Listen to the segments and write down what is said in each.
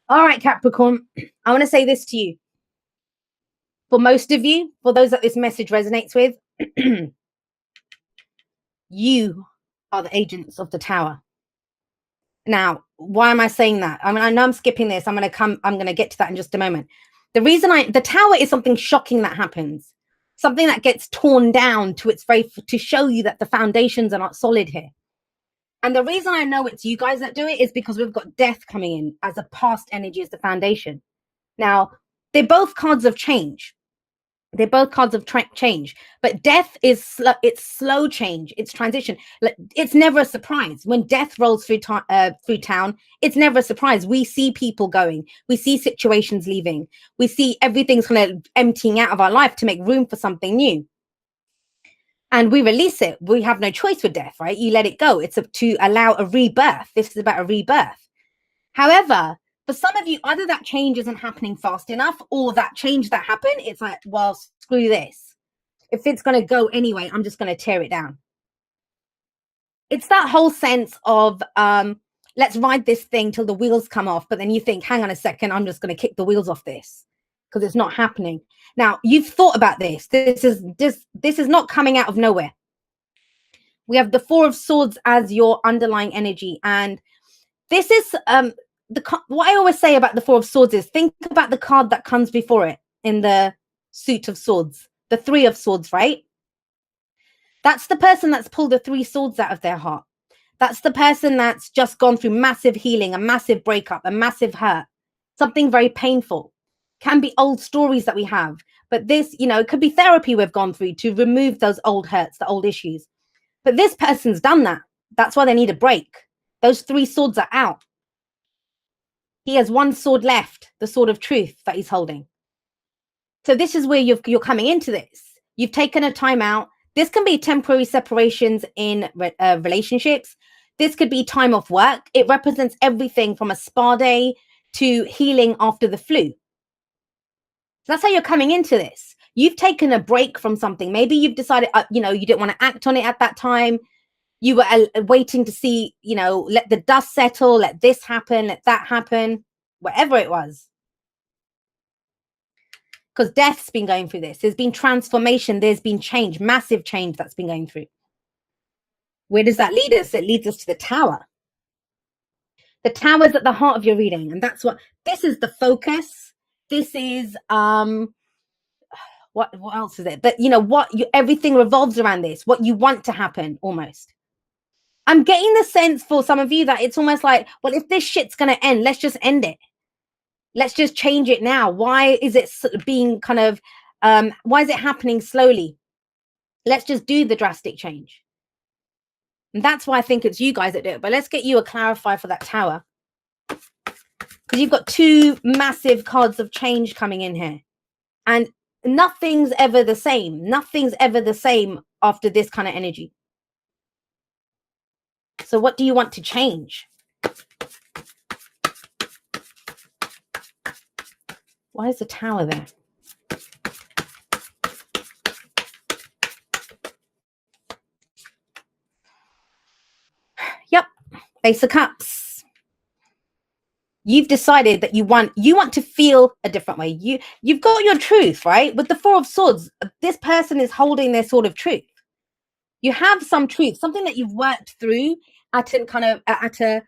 All right, Capricorn, I want to say this to you. For most of you, for those that this message resonates with, you are the agents of the tower. Now, why am I saying that? I mean, I know I'm skipping this. I'm going to get to that in just a moment. The tower is something shocking that happens, something that gets torn down to show you that the foundations are not solid here. And the reason I know it's you guys that do it is because we've got death coming in as a past energy as the foundation. Now, they're both cards of change. They're both cards of change, but death is it's slow change. It's transition. It's never a surprise when death rolls through town. It's never a surprise. We see people going. We see situations leaving. We see everything's kind of emptying out of our life to make room for something new. And we release it. We have no choice with death, right? You let it go. It's to allow a rebirth. This is about a rebirth. However, for some of you, either that change isn't happening fast enough, or that change that happened, it's like, well, screw this. If it's going to go anyway, I'm just going to tear it down. It's that whole sense of, let's ride this thing till the wheels come off. But then you think, hang on a second, I'm just going to kick the wheels off this because it's not happening. Now, you've thought about this. This is not coming out of nowhere. We have the Four of Swords as your underlying energy. And this is what I always say about the Four of Swords is think about the card that comes before it in the suit of swords, the Three of Swords, right? That's the person that's pulled the three swords out of their heart. That's the person that's just gone through massive healing, a massive breakup, a massive hurt, something very painful. Can be old stories that we have, but this, it could be therapy we've gone through to remove those old hurts, the old issues. But this person's done that. That's why they need a break. Those three swords are out. He has one sword left, the sword of truth that he's holding. So this is where you're coming into this. You've taken a time out. This can be temporary separations in relationships. This could be time off work. It represents everything from a spa day to healing after the flu. So that's how you're coming into this. You've taken a break from something. Maybe you've decided, you didn't want to act on it at that time. You were waiting to see, let the dust settle, let this happen, let that happen, whatever it was. Because death's been going through this. There's been transformation. There's been change, massive change that's been going through. Where does that lead us? It leads us to the tower. The tower's at the heart of your reading. And that's this is the focus. This is, what else is it? But everything revolves around this, what you want to happen almost. I'm getting the sense for some of you that it's almost like, well, if this shit's going to end, let's just end it. Let's just change it now. Why is it being kind of, why is it happening slowly? Let's just do the drastic change. And that's why I think it's you guys that do it. But let's get you a clarifier for that tower. Because you've got two massive cards of change coming in here. And nothing's ever the same. Nothing's ever the same after this kind of energy. So what do you want to change? Why is the tower there? Yep, Ace of Cups. You've decided that you want to feel a different way. You've got your truth, right? With the Four of Swords, this person is holding their sword of truth. You have some truth, something that you've worked through at a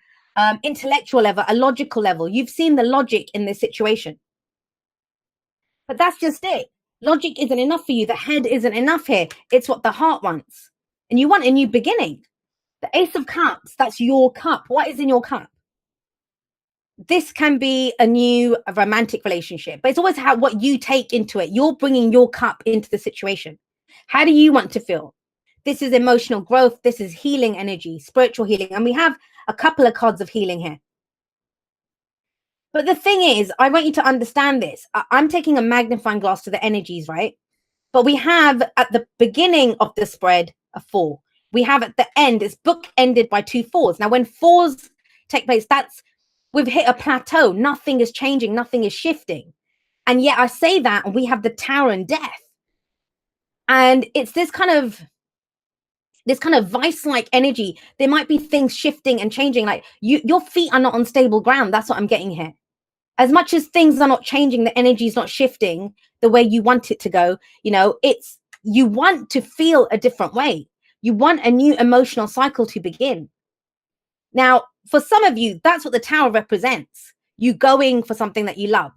intellectual level, a logical level. You've seen the logic in this situation. But that's just it. Logic isn't enough for you. The head isn't enough here. It's what the heart wants. And you want a new beginning. The Ace of Cups, that's your cup. What is in your cup? This can be a romantic relationship, but it's always what you take into it. You're bringing your cup into the situation. How do you want to feel? This is emotional growth. This is healing energy, spiritual healing. And we have a couple of cards of healing here. But the thing is, I want you to understand this. I'm taking a magnifying glass to the energies, right? But we have at the beginning of the spread a 4. We have at the end, it's book ended by 2 4s. Now, when 4s take place, we've hit a plateau. Nothing is changing. Nothing is shifting. And yet I say that, and we have the Tower and Death. And it's this kind of vice-like energy. There might be things shifting and changing. Like your feet are not on stable ground. That's what I'm getting here. As much as things are not changing, the energy is not shifting the way you want it to go, you know, it's, you want to feel a different way. You want a new emotional cycle to begin. Now, for some of you, that's what the Tower represents. You going for something that you love.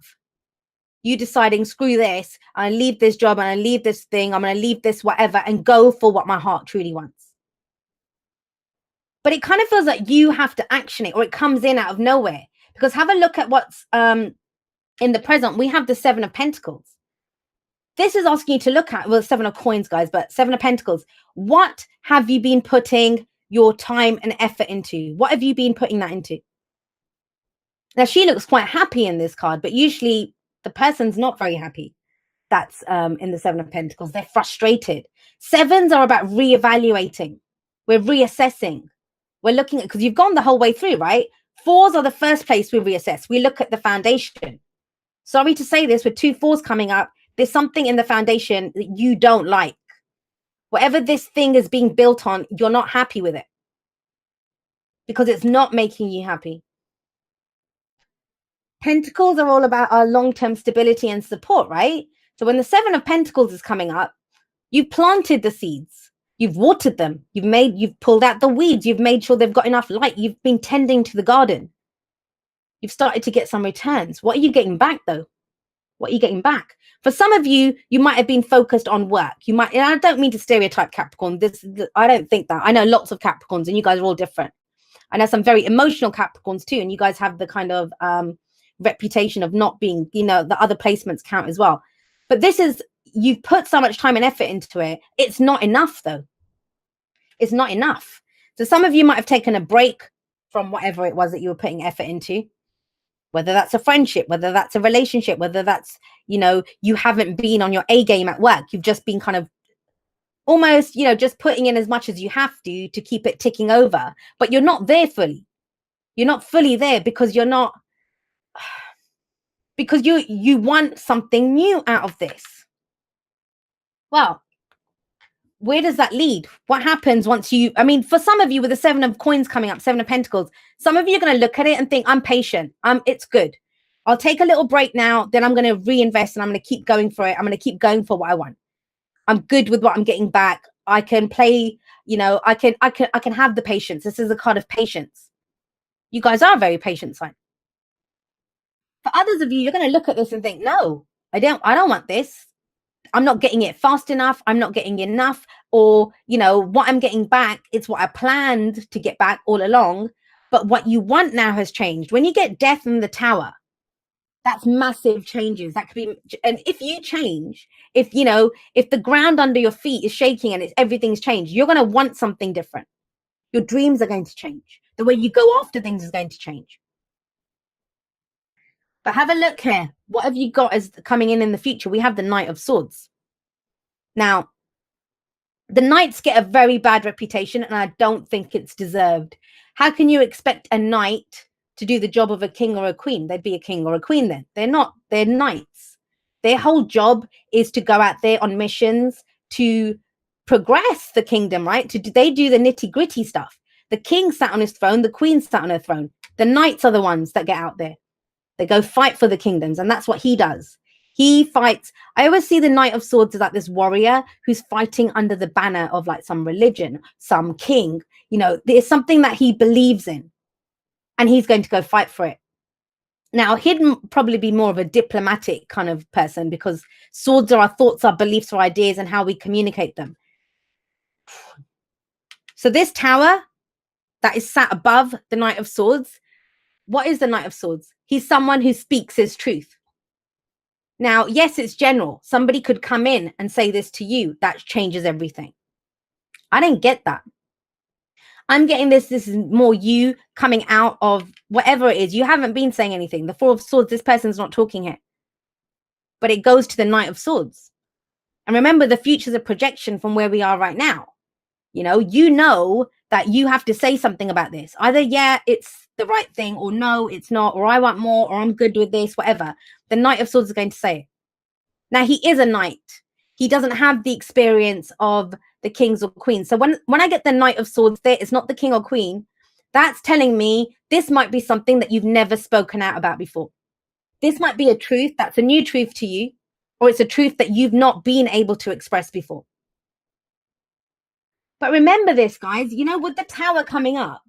You deciding, screw this, I leave this job, and I leave this thing, I'm going to leave this whatever, and go for what my heart truly wants. But it kind of feels like you have to action it, or it comes in out of nowhere. Because have a look at what's in the present. We have the Seven of Pentacles. This is asking you to look at, well, Seven of Coins, guys, but Seven of Pentacles. What have you been putting your time and effort into? What have you been putting that into? Now, she looks quite happy in this card, but usually the person's not very happy. That's in the Seven of Pentacles. They're frustrated. Sevens are about reevaluating. We're reassessing. We're looking at, because you've gone the whole way through, right? Fours are the first place we reassess. We look at the foundation. Sorry to say this, with 2 4s coming up, there's something in the foundation that you don't like. Whatever this thing is being built on, you're not happy with it because it's not making you happy. Pentacles are all about our long-term stability and support, right? So when the Seven of Pentacles is coming up, you've planted the seeds, you've watered them, you've pulled out the weeds, you've made sure they've got enough light, you've been tending to the garden. You've started to get some returns. What are you getting back though? What are you getting back? For some of you, you might have been focused on work. You might, and I don't mean to stereotype Capricorn. I don't think that. I know lots of Capricorns and you guys are all different. I know some very emotional Capricorns too. And you guys have the kind of reputation of not being, you know, the other placements count as well. But this is, you've put so much time and effort into it. It's not enough though. It's not enough. So some of you might have taken a break from whatever it was that you were putting effort into. Whether that's a friendship, whether that's a relationship, whether that's, you know, you haven't been on your A game at work. You've just been kind of almost, you know, just putting in as much as you have to keep it ticking over. But you're not there fully. You're not fully there because you're not, because you want something new out of this. Well, where does that lead? What happens once you, I mean, for some of you with the Seven of Coins coming up, Seven of Pentacles, some of you are going to look at it and think, I'm patient. It's good. I'll take a little break now. Then I'm going to reinvest and I'm going to keep going for it. I'm going to keep going for what I want. I'm good with what I'm getting back. I can play, you know, I can have the patience. This is a card of patience. You guys are a very patient sign. For others of you, you're going to look at this and think, no, I don't want this. I'm not getting it fast enough. I'm not getting enough. Or, you know, what I'm getting back, it's what I planned to get back all along. But what you want now has changed. When you get Death in the Tower, that's massive changes. That could be, and if you change, if, you know, if the ground under your feet is shaking and everything's changed, you're going to want something different. Your dreams are going to change. The way you go after things is going to change. But have a look here. What have you got as coming in the future? We have the Knight of Swords. Now, the knights get a very bad reputation, and I don't think it's deserved. How can you expect a knight to do the job of a king or a queen? They'd be a king or a queen then. They're not. They're knights. Their whole job is to go out there on missions to progress the kingdom, right? They do the nitty-gritty stuff. The king sat on his throne. The queen sat on her throne. The knights are the ones that get out there. They go fight for the kingdoms, and that's what he does. He fights. I always see the Knight of Swords as like this warrior who's fighting under the banner of like some religion, some king. You know, there's something that he believes in, and he's going to go fight for it. Now, he'd probably be more of a diplomatic kind of person because swords are our thoughts, our beliefs, our ideas, and how we communicate them. So this tower that is sat above the Knight of Swords, what is the Knight of Swords? He's someone who speaks his truth. Now, yes, it's general. Somebody could come in and say this to you. That changes everything. I didn't get that. I'm getting this is more you coming out of whatever it is. You haven't been saying anything. The Four of Swords, this person's not talking here. But it goes to the Knight of Swords. And remember, the future's a projection from where we are right now. You know that you have to say something about this. Either, yeah, it's the right thing, or no, it's not, or I want more, or I'm good with this, whatever. The Knight of Swords is going to say it. Now, he is a knight. He doesn't have the experience of the kings or queens. So when I get the Knight of Swords there, it's not the king or queen. That's telling me this might be something that you've never spoken out about before. This might be a truth that's a new truth to you, or it's a truth that you've not been able to express before. But remember this, guys, you know, with the tower coming up,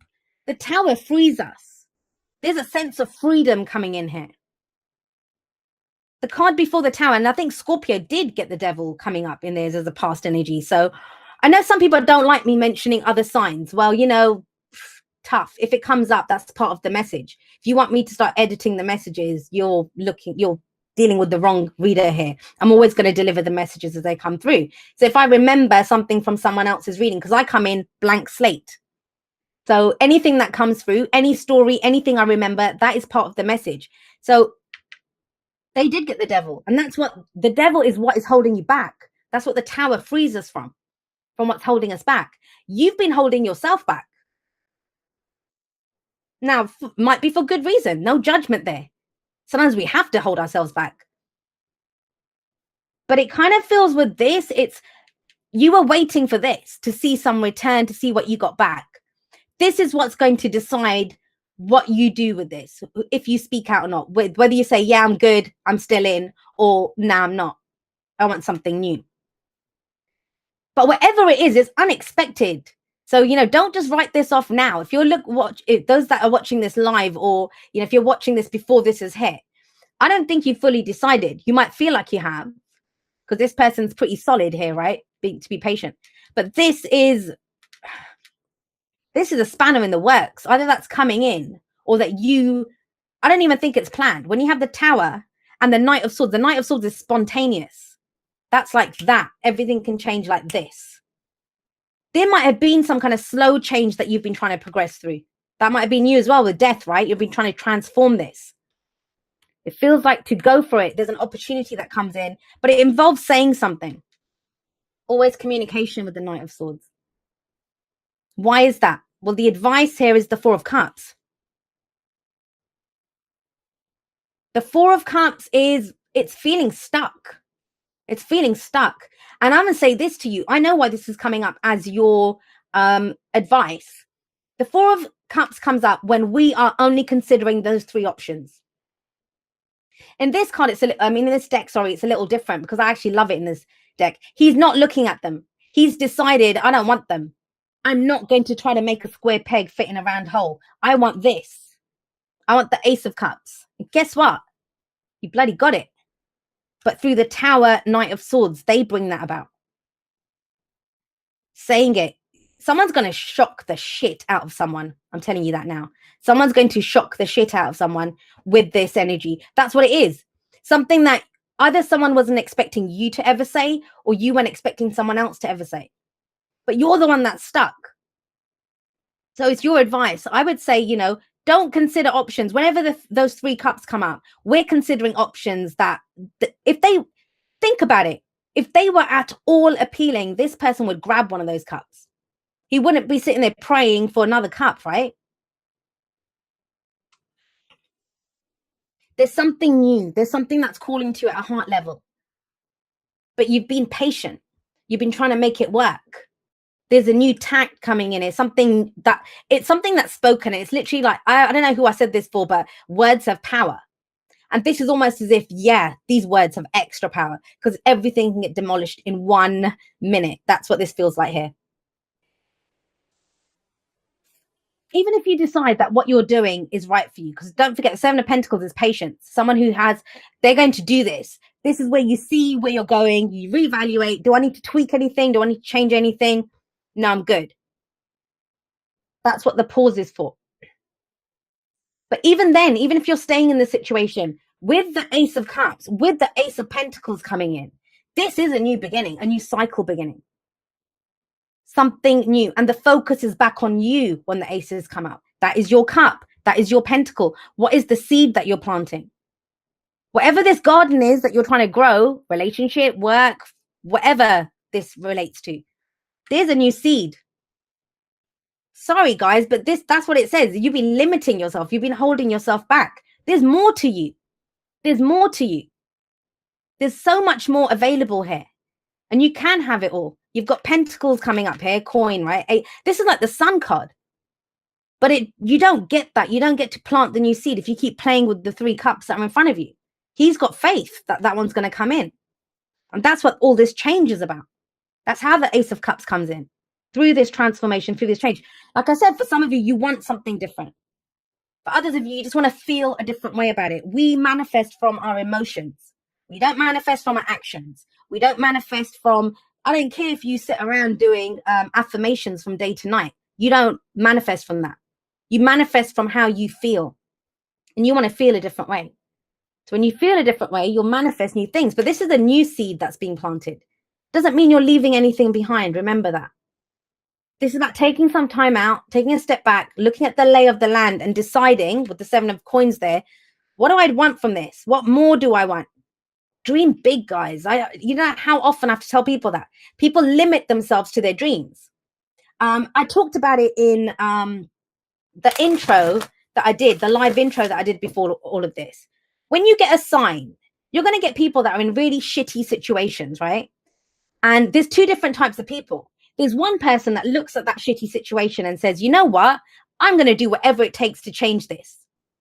the tower frees us. There's a sense of freedom coming in here. The card before the tower, and I think Scorpio did get the devil coming up in theirs as a past energy. So I know some people don't like me mentioning other signs. Well, you know, tough. If it comes up, that's part of the message. If you want me to start editing the messages, you're dealing with the wrong reader here. I'm always going to deliver the messages as they come through. So if I remember something from someone else's reading, because I come in blank slate. So anything that comes through, any story, anything I remember, that is part of the message. So they did get the devil. And that's what the devil is, what is holding you back. That's what the tower frees us from what's holding us back. You've been holding yourself back. Now, might be for good reason. No judgment there. Sometimes we have to hold ourselves back. But it kind of feels with this, it's you were waiting for this to see some return, to see what you got back. This is what's going to decide what you do with this, if you speak out or not, whether you say, yeah, I'm good, I'm still in, or no, I'm not, I want something new. But whatever it is, it's unexpected. So, you know, don't just write this off now. If you're those that are watching this live, or, you know, if you're watching this before this is hit, I don't think you've fully decided. You might feel like you have, because this person's pretty solid here, right? To be patient. But this is a spanner in the works. Either that's coming in, or that I don't even think it's planned. When you have the tower and the Knight of Swords is spontaneous. That's like that. Everything can change like this. There might have been some kind of slow change that you've been trying to progress through. That might have been you as well with death, right? You've been trying to transform this. It feels like to go for it. There's an opportunity that comes in, but it involves saying something. Always communication with the Knight of Swords. Why is that? Well, the advice here is the Four of Cups. The Four of Cups is, it's feeling stuck. It's feeling stuck. And I'm going to say this to you. I know why this is coming up as your advice. The Four of Cups comes up when we are only considering those three options. In this card, in this deck, sorry, it's a little different because I actually love it in this deck. He's not looking at them. He's decided, I don't want them. I'm not going to try to make a square peg fit in a round hole. I want this. I want the Ace of Cups. And guess what? You bloody got it. But through the Tower, Knight of Swords, they bring that about. Saying it. Someone's going to shock the shit out of someone. I'm telling you that now. Someone's going to shock the shit out of someone with this energy. That's what it is. Something that either someone wasn't expecting you to ever say, or you weren't expecting someone else to ever say. But you're the one that's stuck. So it's your advice. I would say, you know, don't consider options. Whenever those three cups come up, we're considering options that if they think about it, if they were at all appealing, this person would grab one of those cups. He wouldn't be sitting there praying for another cup, right? There's something new. There's something that's calling to you at a heart level. But you've been patient. You've been trying to make it work. There's a new tact coming in. It's something that's spoken. It's literally like, I don't know who I said this for, but words have power. And this is almost as if, yeah, these words have extra power because everything can get demolished in 1 minute. That's what this feels like here. Even if you decide that what you're doing is right for you, because don't forget, the Seven of Pentacles is patience. Someone who they're going to do this. This is where you see where you're going. You reevaluate. Do I need to tweak anything? Do I need to change anything? No, I'm good. That's what the pause is for. But even then, even if you're staying in the situation with the Ace of Cups, with the Ace of Pentacles coming in, this is a new beginning, a new cycle beginning. Something new. And the focus is back on you when the aces come out. That is your cup. That is your pentacle. What is the seed that you're planting? Whatever this garden is that you're trying to grow, relationship, work, whatever this relates to, there's a new seed. Sorry, guys, but that's what it says. You've been limiting yourself. You've been holding yourself back. There's more to you. There's more to you. There's so much more available here. And you can have it all. You've got pentacles coming up here, coin, right? This is like the sun card. But you don't get that. You don't get to plant the new seed if you keep playing with the three cups that are in front of you. He's got faith that that one's going to come in. And that's what all this change is about. That's how the Ace of Cups comes in, through this transformation, through this change. Like I said, for some of you, you want something different. For others of you, you just want to feel a different way about it. We manifest from our emotions. We don't manifest from our actions. We don't manifest from, I don't care if you sit around doing affirmations from day to night. You don't manifest from that. You manifest from how you feel. And you want to feel a different way. So when you feel a different way, you'll manifest new things. But this is a new seed that's being planted. Doesn't mean you're leaving anything behind. Remember that. This is about taking some time out, taking a step back, looking at the lay of the land and deciding, with the 7 of coins there, what do I want from this? What more do I want? Dream big, guys. You know how often I have to tell people that. People limit themselves to their dreams. I talked about it in the intro that I did, the live intro that I did before all of this. When you get a sign, you're going to get people that are in really shitty situations, right? And there's 2 different types of people. There's one person that looks at that shitty situation and says, you know what? I'm going to do whatever it takes to change this.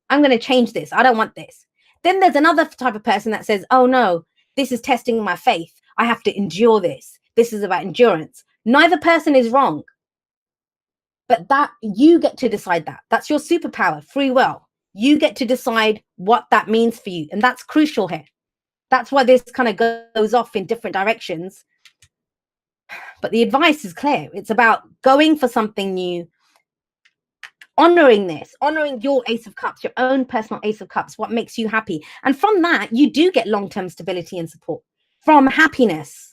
I'm going to change this. I don't want this. Then there's another type of person that says, oh no, this is testing my faith. I have to endure this. This is about endurance. Neither person is wrong. But that you get to decide that. That's your superpower, free will. You get to decide what that means for you. And that's crucial here. That's why this kind of goes off in different directions. But the advice is clear. It's about going for something new, honoring this, honoring your Ace of Cups, your own personal Ace of Cups, what makes you happy. And from that, you do get long-term stability and support from happiness.